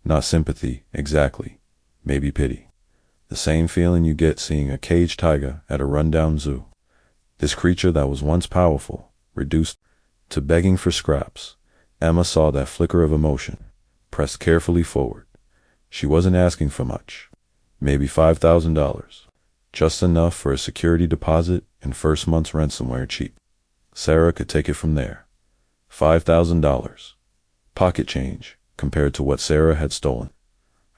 Speaker 1: Not sympathy, exactly. Maybe pity. The same feeling you get seeing a caged tiger at a rundown zoo. This creature that was once powerful, reduced to begging for scraps. Emma saw that flicker of emotion, pressed carefully forward. She wasn't asking for much. Maybe $5,000. Just enough for a security deposit and first month's rent somewhere cheap. Sarah could take it from there. $5,000. Pocket change compared to what Sarah had stolen.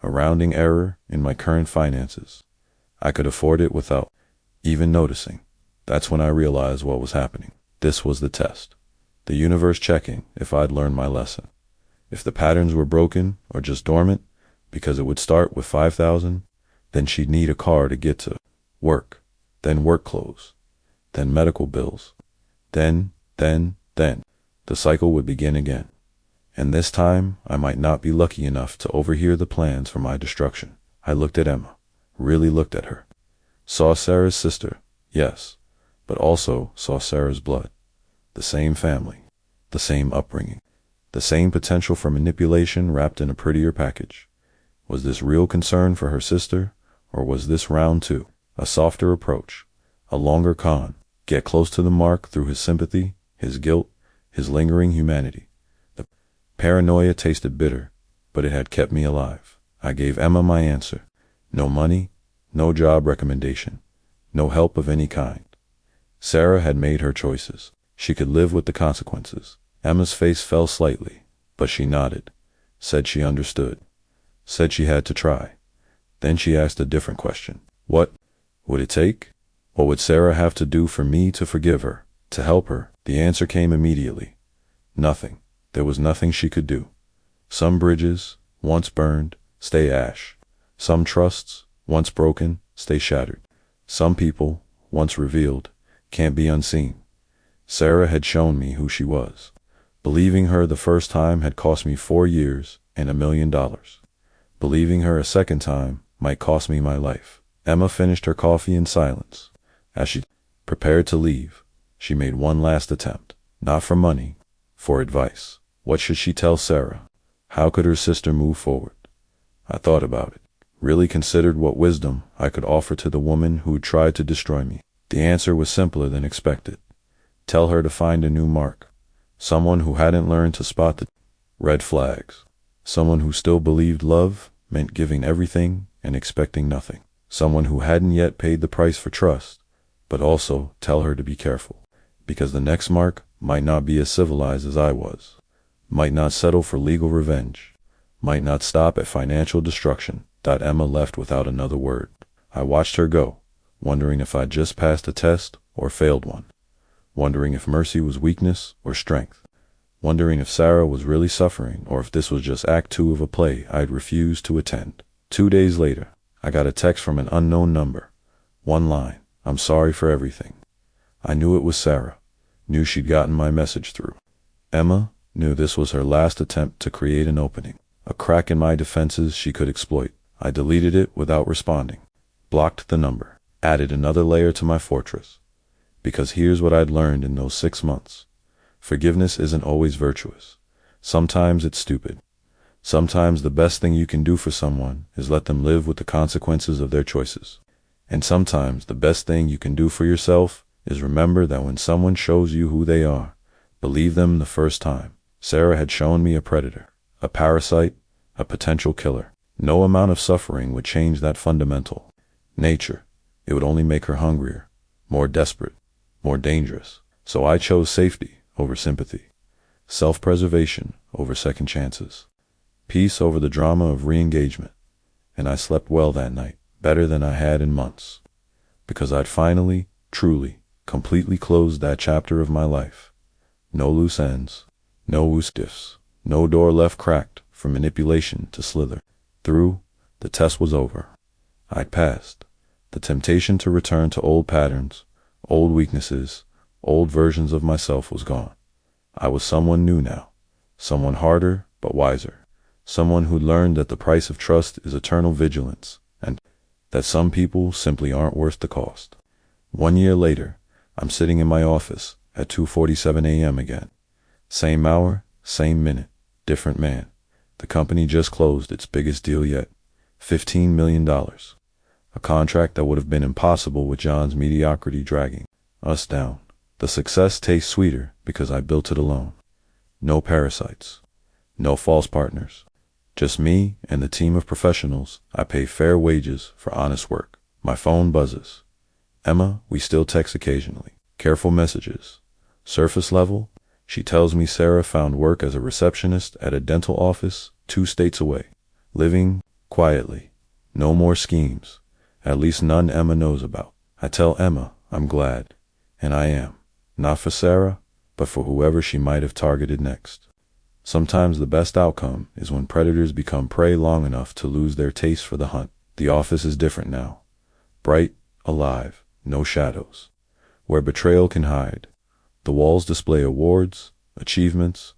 Speaker 1: A rounding error in my current finances. I could afford it without even noticing. That's when I realized what was happening. This was the test. The universe checking if I'd learned my lesson. If the patterns were broken or just dormant, because it would start with 5,000, then she'd need a car to get to work, then work clothes, then medical bills, then, the cycle would begin again. And this time, I might not be lucky enough to overhear the plans for my destruction. I looked at Emma, really looked at her. Saw Sarah's sister, yes, but also saw Sarah's blood. The same family, the same upbringing, the same potential for manipulation wrapped in a prettier package. Was this real concern for her sister, or was this round two, a softer approach, a longer con, get close to the mark through his sympathy, his guilt, his lingering humanity? The paranoia tasted bitter, but it had kept me alive. I gave Emma my answer. No money, no job recommendation, no help of any kind. Sarah had made her choices. She could live with the consequences. Emma's face fell slightly, but she nodded, said she understood, said she had to try. Then she asked a different question. What would it take? What would Sarah have to do for me to forgive her, to help her? The answer came immediately. Nothing. There was nothing she could do. Some bridges, once burned, stay ash. Some trusts, once broken, stay shattered. Some people, once revealed, can't be unseen. Sarah had shown me who she was. Believing her the first time had cost me 4 years and $1 million. Believing her a second time might cost me my life. Emma finished her coffee in silence. As she prepared to leave, she made one last attempt. Not for money, for advice. What should she tell Sarah? How could her sister move forward? I thought about it. really considered what wisdom I could offer to the woman who tried to destroy me. The answer was simpler than expected. Tell her to find a new mark. Someone who hadn't learned to spot the red flags. Someone who still believed love meant giving everything and expecting nothing. Someone who hadn't yet paid the price for trust, but also tell her to be careful, because the next mark might not be as civilized as I was, might not settle for legal revenge, might not stop at financial destruction. Emma left without another word. I watched her go, wondering if I'd just passed a test or failed one, wondering if mercy was weakness or strength, wondering if Sarah was really suffering or if this was just act 2 of a play I'd refused to attend. 2 days later, I got a text from an unknown number. One line, "I'm sorry for everything." I knew it was Sarah, knew she'd gotten my message through. Emma knew this was her last attempt to create an opening, a crack in my defenses she could exploit. I deleted it without responding, blocked the number, added another layer to my fortress. Because here's what I'd learned in those 6 months. Forgiveness isn't always virtuous. Sometimes it's stupid. Sometimes the best thing you can do for someone is let them live with the consequences of their choices. And sometimes the best thing you can do for yourself is remember that when someone shows you who they are, believe them the first time. Sarah had shown me a predator, a parasite, a potential killer. No amount of suffering would change that fundamental nature. It would only make her hungrier, more desperate, more dangerous. So I chose safety over sympathy, self-preservation over second chances, peace over the drama of re-engagement. And I slept well that night, better than I had in months, because I'd finally, truly, completely closed that chapter of my life. No loose ends, no loose diffs, no door left cracked for manipulation to slither through. The test was over. I'd passed. The temptation to return to old patterns, old weaknesses, old versions of myself was gone. I was someone new now, someone harder but wiser, someone who learned that the price of trust is eternal vigilance, and that some people simply aren't worth the cost. 1 year later, I'm sitting in my office at 2:47 a.m. again. Same hour, same minute, different man. The company just closed its biggest deal yet, $15 million. A contract that would have been impossible with John's mediocrity dragging us down. The success tastes sweeter because I built it alone. No parasites, no false partners. Just me and the team of professionals. I pay fair wages for honest work. My phone buzzes. Emma, we still text occasionally. Careful messages. Surface level, she tells me Sarah found work as a receptionist at a dental office 2 states away. Living quietly. No more schemes. At least none Emma knows about. I tell Emma I'm glad. And I am. Not for Sarah, but for whoever she might have targeted next. Sometimes the best outcome is when predators become prey long enough to lose their taste for the hunt. The office is different now. Bright, alive, no shadows. Where betrayal can hide. The walls display awards, achievements,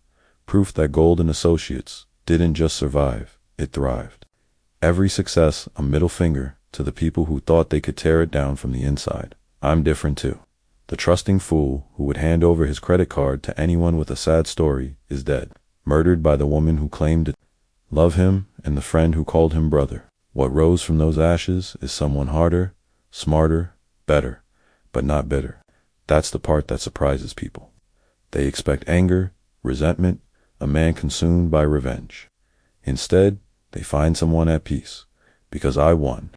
Speaker 1: proof that Golden Associates didn't just survive, it thrived. Every success a middle finger to the people who thought they could tear it down from the inside. I'm different too. The trusting fool who would hand over his credit card to anyone with a sad story is dead. Murdered by the woman who claimed to love him and the friend who called him brother. What rose from those ashes is someone harder, smarter, better, but not bitter. That's the part that surprises people. They expect anger, resentment, a man consumed by revenge. Instead, they find someone at peace, because I won.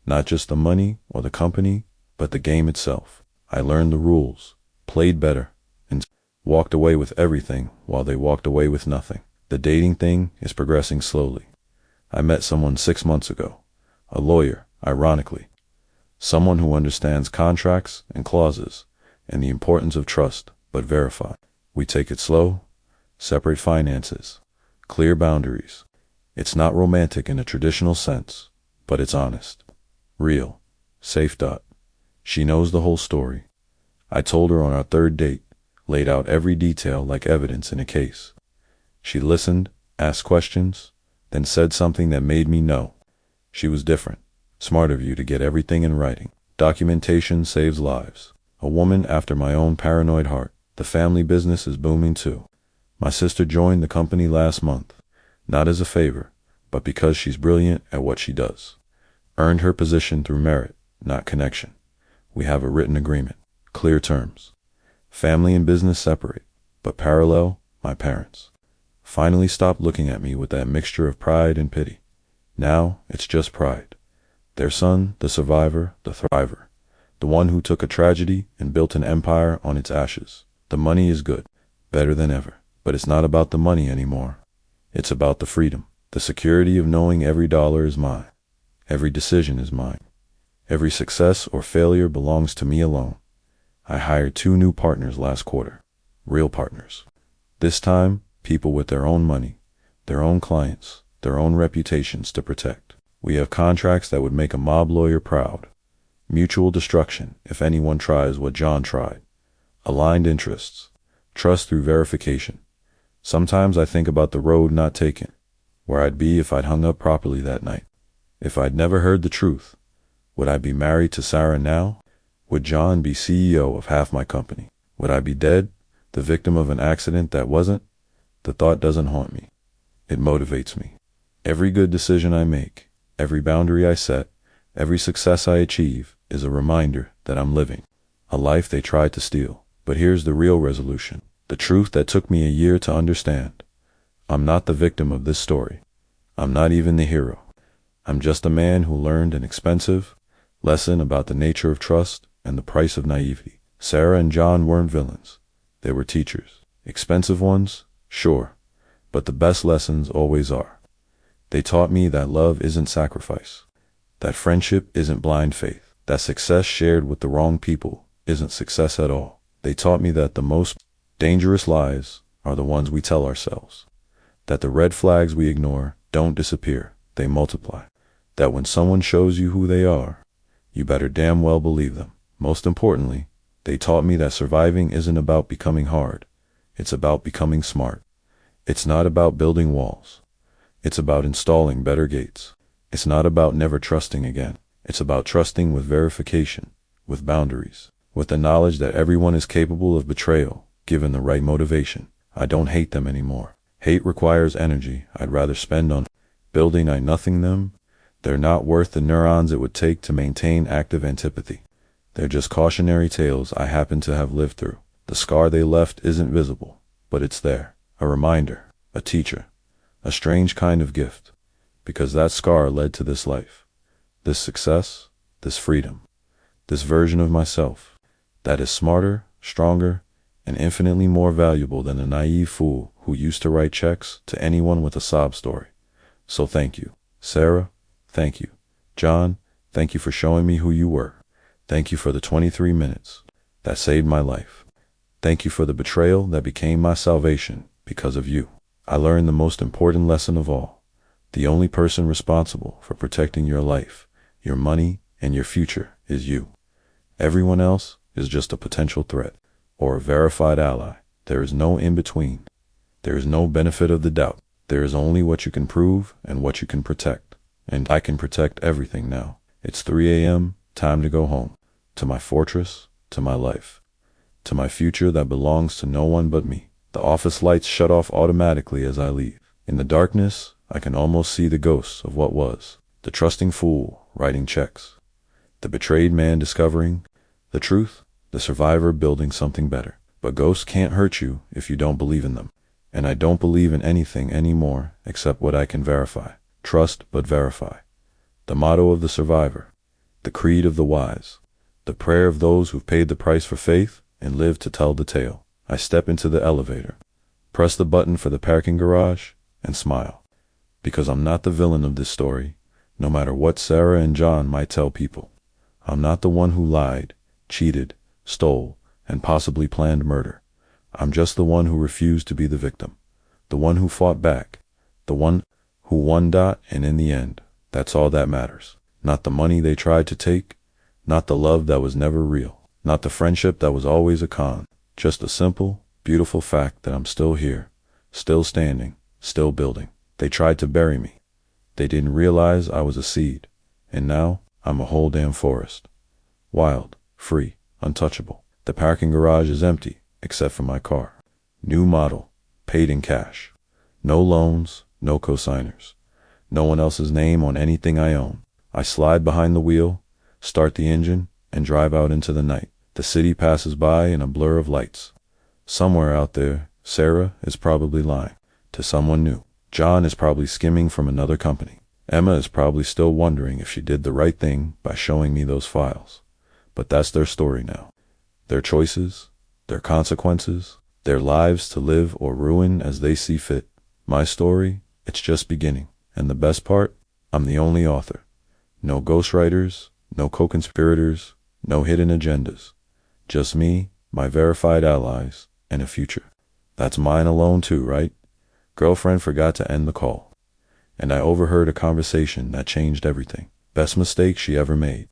Speaker 1: Not just the money or the company, but the game itself. I learned the rules, played better, and walked away with everything while they walked away with nothing. The dating thing is progressing slowly. I met someone 6 months ago, a lawyer, ironically. Someone who understands contracts and clauses and the importance of trust, but verify. We take it slow, separate finances, clear boundaries. It's not romantic in a traditional sense, but it's honest, real, safe. She knows the whole story. I told her on our 3rd date, laid out every detail like evidence in a case. She listened, asked questions, then said something that made me know. She was different. Smart of you to get everything in writing. Documentation saves lives. A woman after my own paranoid heart. The family business is booming too. My sister joined the company last month, not as a favor, but because she's brilliant at what she does. Earned her position through merit, not connection. We have a written agreement, clear terms. Family and business separate, but parallel, my parents. Finally stopped looking at me with that mixture of pride and pity. Now, it's just pride. Their son, the survivor, the thriver. The one who took a tragedy and built an empire on its ashes. The money is good, better than ever. But it's not about the money anymore. It's about the freedom, the security of knowing every dollar is mine. Every decision is mine. Every success or failure belongs to me alone. I hired 2 new partners last quarter. Real partners. This time, people with their own money, their own clients, their own reputations to protect. We have contracts that would make a mob lawyer proud. Mutual destruction if anyone tries what John tried. Aligned interests. Trust through verification. Sometimes I think about the road not taken, where I'd be if I'd hung up properly that night. If I'd never heard the truth, would I be married to Sarah now? Would John be CEO of half my company? Would I be dead, the victim of an accident that wasn't? The thought doesn't haunt me. It motivates me. Every good decision I make, every boundary I set, every success I achieve is a reminder that I'm living a life they tried to steal. But here's the real resolution, the truth that took me a year to understand. I'm not the victim of this story. I'm not even the hero. I'm just a man who learned an expensive lesson about the nature of trust and the price of naivety. Sarah and John weren't villains. They were teachers. Expensive ones, sure, but the best lessons always are. They taught me that love isn't sacrifice, that friendship isn't blind faith, that success shared with the wrong people isn't success at all. They taught me that the most dangerous lies are the ones we tell ourselves, that the red flags we ignore don't disappear, they multiply, that when someone shows you who they are, you better damn well believe them. Most importantly, they taught me that surviving isn't about becoming hard, it's about becoming smart. It's not about building walls. It's about installing better gates. It's not about never trusting again. It's about trusting with verification, with boundaries, with the knowledge that everyone is capable of betrayal, given the right motivation. I don't hate them anymore. Hate requires energy I'd rather spend on building I nothing them. They're not worth the neurons it would take to maintain active antipathy. They're just cautionary tales I happen to have lived through. The scar they left isn't visible, but it's there. A reminder, a teacher, a strange kind of gift, because that scar led to this life, this success, this freedom, this version of myself that is smarter, stronger, and infinitely more valuable than a naive fool who used to write checks to anyone with a sob story. So thank you, Sarah, thank you, John, thank you for showing me who you were. Thank you for the 23 minutes that saved my life. Thank you for the betrayal that became my salvation because of you. I learned the most important lesson of all. The only person responsible for protecting your life, your money, and your future is you. Everyone else is just a potential threat or a verified ally. There is no in-between. There is no benefit of the doubt. There is only what you can prove and what you can protect. And I can protect everything now. It's 3 a.m., time to go home. To my fortress, to my life, to my future that belongs to no one but me. The office lights shut off automatically as I leave. In the darkness, I can almost see the ghosts of what was. The trusting fool writing checks. The betrayed man discovering the truth. The survivor building something better. But ghosts can't hurt you if you don't believe in them. And I don't believe in anything anymore except what I can verify. Trust but verify. The motto of the survivor. The creed of the wise. The prayer of those who've paid the price for faith and lived to tell the tale. I step into the elevator, press the button for the parking garage, and smile. Because I'm not the villain of this story, no matter what Sarah and John might tell people. I'm not the one who lied, cheated, stole, and possibly planned murder. I'm just the one who refused to be the victim. The one who fought back. The one who won. And in the end, that's all that matters. Not the money they tried to take. Not the love that was never real. Not the friendship that was always a con. Just a simple, beautiful fact that I'm still here, still standing, still building. They tried to bury me. They didn't realize I was a seed. And now, I'm a whole damn forest. Wild, free, untouchable. The parking garage is empty, except for my car. New model, paid in cash. No loans, no cosigners. No one else's name on anything I own. I slide behind the wheel, start the engine, and drive out into the night. The city passes by in a blur of lights. Somewhere out there, Sarah is probably lying to someone new. John is probably skimming from another company. Emma is probably still wondering if she did the right thing by showing me those files. But that's their story now. Their choices, their consequences, their lives to live or ruin as they see fit. My story, it's just beginning. And the best part, I'm the only author. No ghostwriters, no co-conspirators, no hidden agendas. Just me, my verified allies, and a future. That's mine alone too, right? Girlfriend forgot to end the call. And I overheard a conversation that changed everything. Best mistake she ever made.